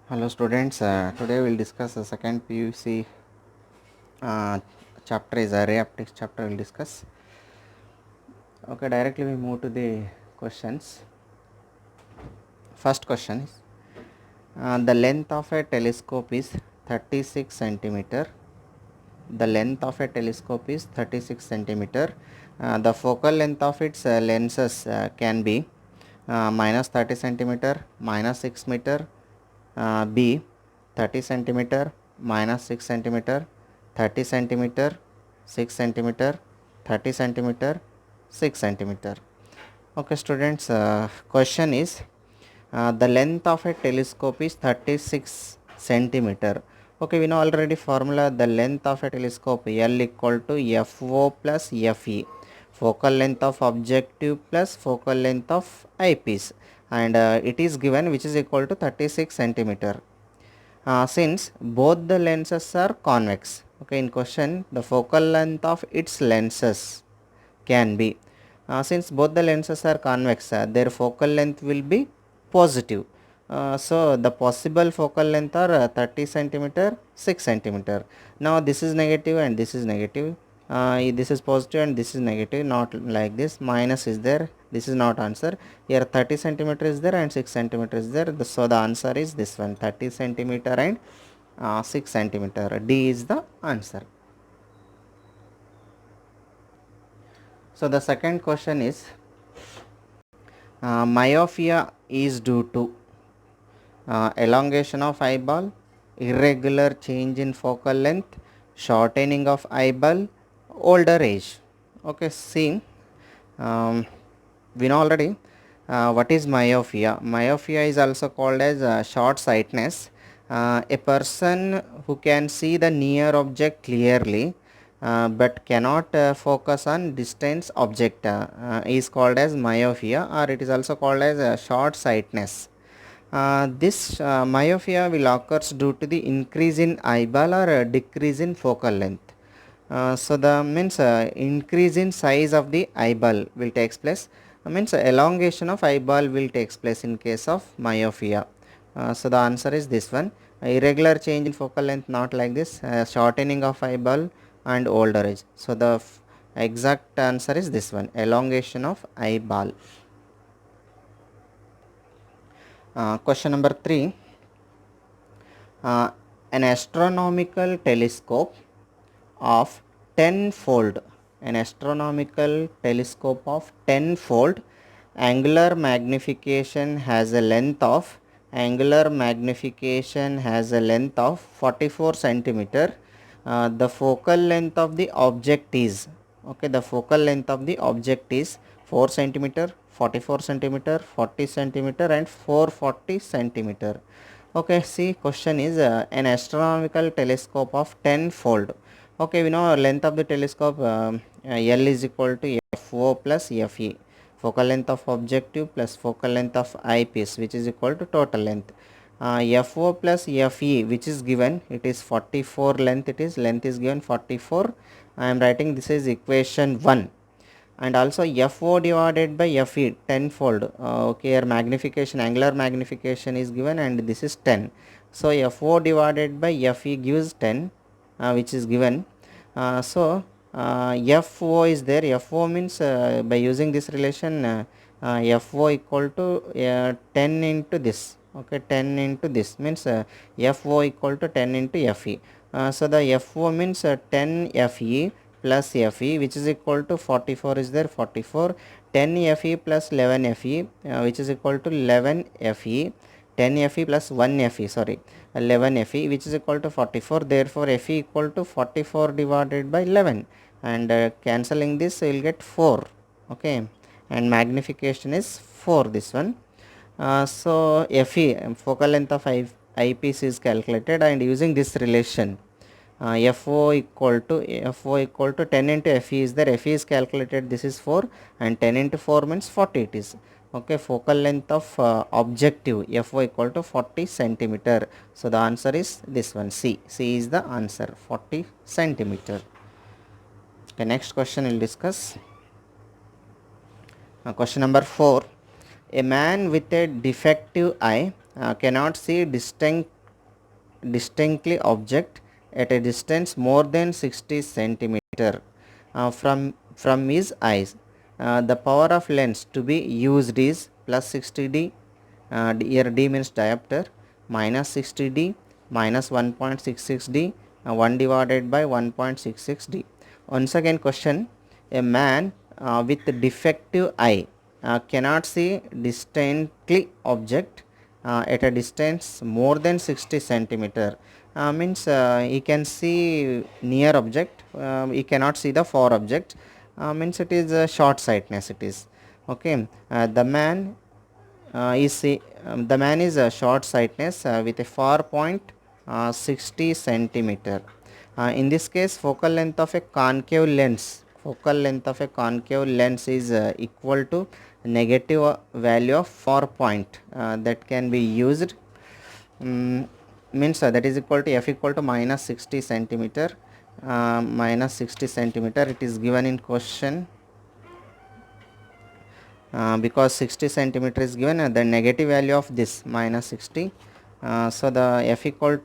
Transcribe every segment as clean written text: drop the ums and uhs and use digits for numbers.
Hello students, today we will discuss the second PUC uh, chapter is array optics chapter we will discuss. Okay, directly we move to the questions. First question is the length of a telescope is 36 centimeter. The length of a telescope is 36 centimeter. The focal length of its lenses can be minus 30 centimeter, minus 6 meter, B 30 centimeter, minus 6 centimeter, 30 centimeter, 6 centimeter, 30 centimeter, 6 centimeter. Okay students, question is the length of a telescope is 36 centimeter. Okay, we know already formula. The length of a telescope L equal to FO plus FE, focal length of objective plus focal length of eyepiece, and it is given which is equal to 36 centimeter. Since both the lenses are convex, okay, in question the focal length of its lenses can be, since both the lenses are convex, their focal length will be positive. So the possible focal length are 30 centimeter, 6 centimeter. Now this is negative and this is negative. This is positive and this is negative, not like this. Minus is there, this is not answer. Here 30 centimeter is there and 6 centimeter is there. So the answer is this one, 30 centimeter and 6 centimeter. D is the answer. So the second question is myopia is due to elongation of eyeball, irregular change in focal length, shortening of eyeball, older age. Okay, see, we know already what is myopia. Myopia is also called as short sightedness. A person who can see the near object clearly but cannot focus on distant object is called as myopia, or it is also called as short sightedness. This myopia will occurs due to the increase in eyeball or decrease in focal length. So the means increase in size of the eyeball will takes place. Means elongation of eyeball will takes place in case of myopia. So the answer is this one. Irregular change in focal length, not like this. Shortening of eyeball and older age. So the exact answer is this one, elongation of eyeball. Question number 3. An astronomical telescope of 10-fold, an astronomical telescope of 10-fold angular magnification has a length of, angular magnification has a length of 44 centimeter. The focal length of the object is, okay, the focal length of the object is 4 centimeter, 44 centimeter, 40 centimeter and 440 centimeter. Okay, see, question is an astronomical telescope of 10-fold. Okay, we know length of the telescope L is equal to FO plus FE, focal length of objective plus focal length of eyepiece, which is equal to total length. FO plus FE, which is given, it is 44 length, it is length is given 44. I am writing this is equation 1. And also FO divided by FE 10-fold. Okay, here magnification, angular magnification is given and this is 10. So FO divided by FE gives 10, which is given. FO is there. FO means by using this relation, FO equal to 10 into this. Okay, 10 into this means FO equal to 10 into FE. So the FO means 10 FE plus FE, which is equal to 44 is there, 44, 10 FE plus 11 FE, which is equal to 11 FE, 10 FE plus 1 FE, sorry, 11 FE, which is equal to 44. Therefore FE equal to 44 divided by 11, and cancelling this you will get 4. Okay, and magnification is 4, this one. So FE, focal length of eyepiece is calculated, and using this relation FO equal to 10 into FE is there. FE is calculated, this is 4, and 10 into 4 means 40 it is. Okay, focal length of objective FO equal to 40 centimeter. So the answer is this one, C. C is the answer, 40 centimeter. Okay, next question we'll discuss. Question number 4. A man with a defective eye cannot see distinctly object at a distance more than 60 centimeter from his eyes. The power of lens to be used is plus 60D, here D means diopter, minus 60D, minus 1.66D, 1 divided by 1.66D. Once again question, a man with defective eye cannot see distinctly object at a distance more than 60 centimeter. Means he can see near object, he cannot see the far object, means it is short sightness it is. Okay, the man is a short sightness with a far point 60 centimeter. In this case, focal length of a concave lens is equal to negative value of far point that can be used. Means that is equal to f equal to minus 60 centimeter. Minus 60 centimeter it is given in question. Because 60 centimeter is given, the negative value of this minus 60, so the f equal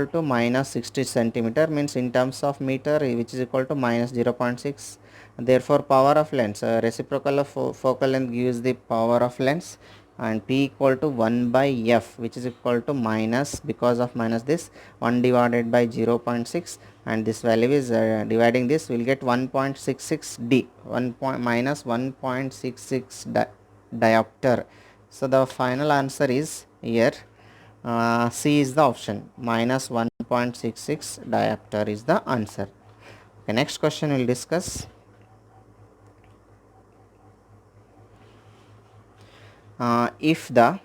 to minus 60 centimeter means in terms of meter, which is equal to minus 0.6. Therefore power of lens, reciprocal of focal length gives the power of lens, and P equal to 1 by f, which is equal to minus, because of minus this, 1 divided by 0.6, and this value is dividing this, we will get 1.66 D, 1 point minus 1.66 diopter. So the final answer is here C is the option, minus 1.66 diopter is the answer. Okay, next question we will discuss. If the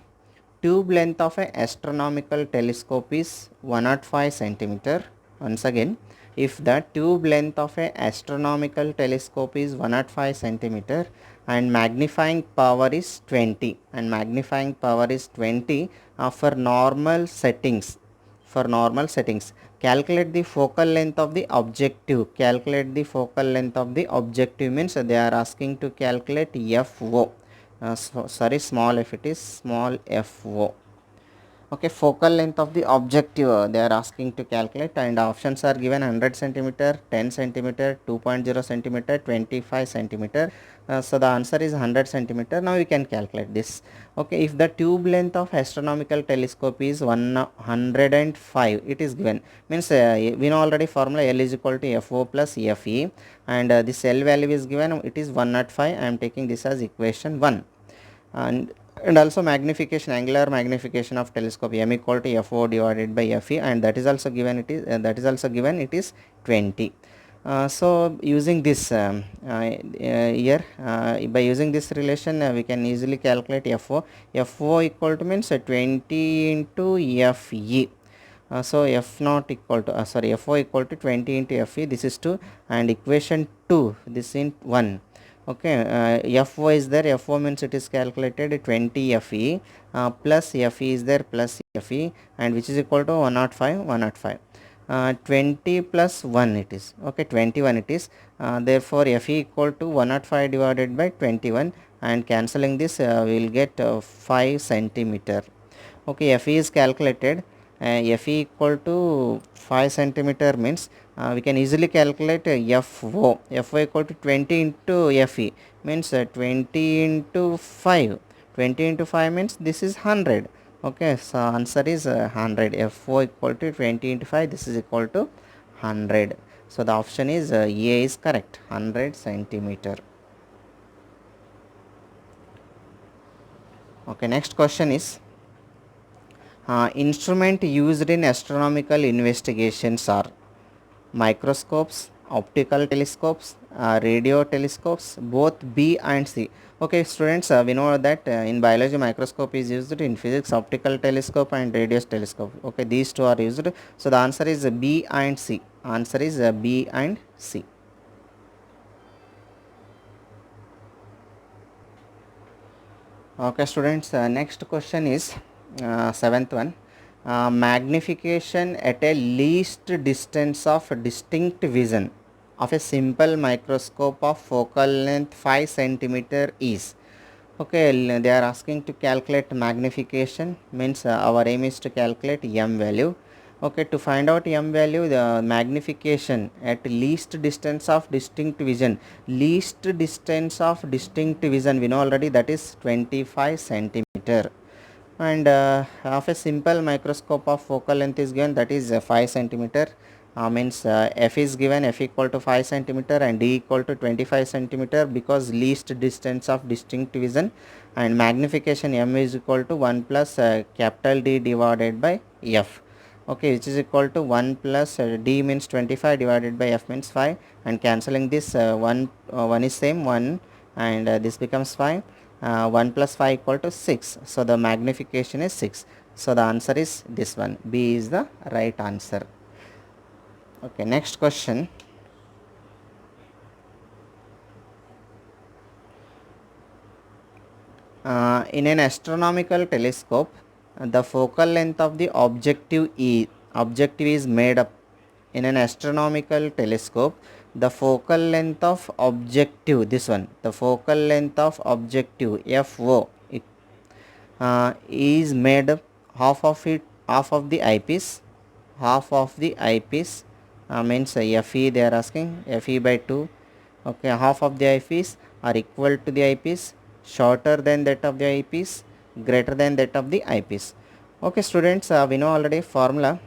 tube length of an astronomical telescope is 105 centimeter, once again, if the tube length of an astronomical telescope is 105 centimeter and magnifying power is 20, for normal settings, calculate the focal length of the objective. Means they are asking to calculate FO. Small f, it is small FO. Okay, focal length of the objective they are asking to calculate, and options are given: 100 centimeter, 10 centimeter, 2.0 centimeter, 25 centimeter. So the answer is 100 centimeter. Now we can calculate this. Okay, if the tube length of astronomical telescope is 105, it is given, means we know already formula, L is equal to FO plus FE, and this L value is given, it is 105. I am taking this as equation 1. And also magnification, angular magnification of telescope, m equal to FO divided by FE, and that is also given, it is 20. So using this here, by using this relation, we can easily calculate FO equal to means 20 into FE. So F not equal to FO equal to 20 into FE, this is 2, and equation 2, this in 1. Okay, FO is there, FO means it is calculated 20 FE plus FE is there, plus FE, and which is equal to 105. 20 plus 1 it is, okay, 21 it is. Therefore FE equal to 105 divided by 21, and cancelling this we will get 5 centimeter. Okay, FE is calculated, FE equal to 5 centimeter means we can easily calculate FO equal to 20 into FE, means 20 into 5, 20 into 5 means this is 100. Okay, so answer is 100. FO equal to 20 into 5, this is equal to 100. So the option is A is correct, 100 centimeter. Okay, next question is, instrument used in astronomical investigations are microscopes, optical telescopes, radio telescopes, both B and C. Okay, students, we know that in biology microscope is used, in physics optical telescope and radio telescope. Okay, these two are used. So the answer is B and C. Answer is B and C. Okay, students, next question is 7th one. Magnification at a least distance of distinct vision of a simple microscope of focal length 5 centimeter is. Okay, they are asking to calculate magnification, means our aim is to calculate m value. Okay, to find out m value, the magnification at least distance of distinct vision, we know already, that is 25 centimeter. And of a simple microscope of focal length is given, that is 5 centimeter. Means f is given, f equal to 5 centimeter and d equal to 25 centimeter, because least distance of distinct vision, and magnification m is equal to 1 plus capital D divided by f. Okay, which is equal to 1 plus d means 25 divided by f means 5, and cancelling this 1 is same 1, and this becomes 5. 1 plus 5 equal to 6. So the magnification is 6. So the answer is this one. B is the right answer. Okay, next question. In an astronomical telescope, the focal length of the objective is made up. In an astronomical telescope, the focal length of objective, this one, the focal length of objective FO is made up, half of the eyepiece, means FE, they are asking FE by 2. Okay, half of the eyepiece are equal to the eyepiece, shorter than that of the eyepiece, greater than that of the eyepiece. Okay, students, we know already formula,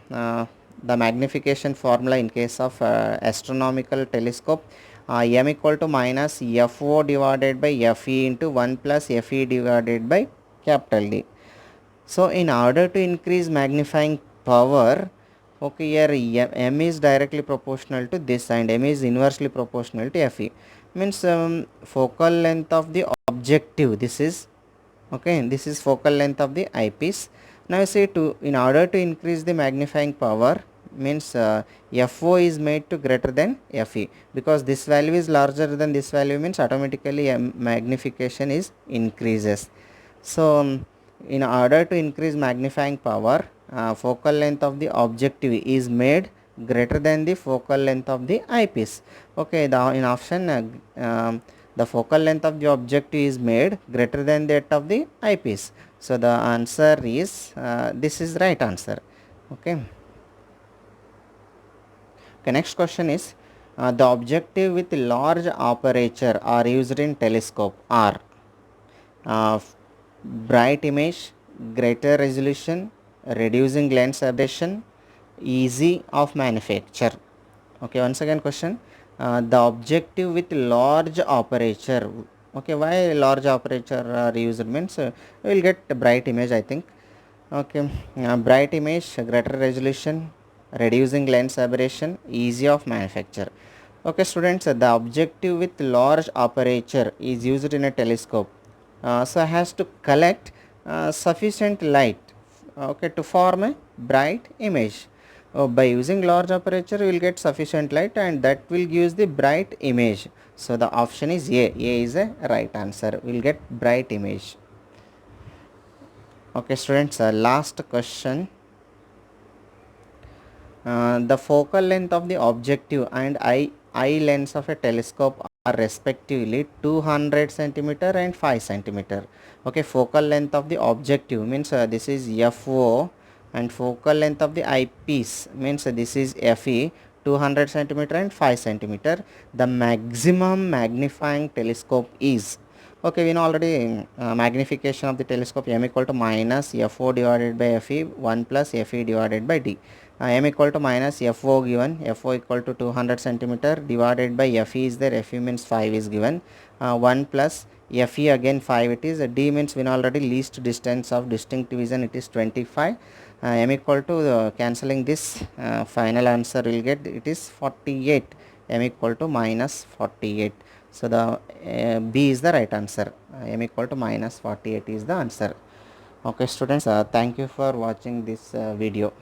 the magnification formula in case of astronomical telescope, m equal to minus FO divided by FE into 1 plus FE divided by capital D. So in order to increase magnifying power, okay, here m is directly proportional to this and m is inversely proportional to Fe. Means focal length of the objective, this is, okay, this is focal length of the eyepiece. Now you see, to in order to increase the magnifying power, means FO is made to greater than FE, because this value is larger than this value, means automatically magnification is increases. So in order to increase magnifying power, focal length of the objective is made greater than the focal length of the eyepiece. Okay, in option the focal length of the objective is made greater than that of the eyepiece. So the answer is this is right answer. Okay. Okay, next question is the objective with large aperture are used in telescope are bright image, greater resolution, reducing lens aberration, easy of manufacture. Okay, once again question, the objective with large aperture. Okay, why large aperture are used means we will get bright image, I think. Okay, bright image, greater resolution, reducing lens aberration, easy of manufacture. Okay, students, the objective with large aperture is used in a telescope. So has to collect sufficient light, okay, to form a bright image. By using large aperture, we will get sufficient light and that will give the bright image. So the option is A. A is a right answer. We will get bright image. Okay, students, last question. The focal length of the objective and eye lens of a telescope are respectively 200 centimeter and 5 centimeter. Okay, focal length of the objective means this is FO, and focal length of the eyepiece means this is FE, 200 centimeter and 5 centimeter. The maximum magnifying telescope is, okay, we know already magnification of the telescope m equal to minus FO divided by FE 1 plus FE divided by D. M equal to minus FO given, FO equal to 200 centimeter divided by FE is there, FE means 5 is given, 1 plus FE again 5 it is, D means we know already least distance of distinct vision, it is 25, M equal to cancelling this, final answer will get, it is 48, M equal to minus 48. So the B is the right answer, M equal to minus 48 is the answer. Okay, students, thank you for watching this video.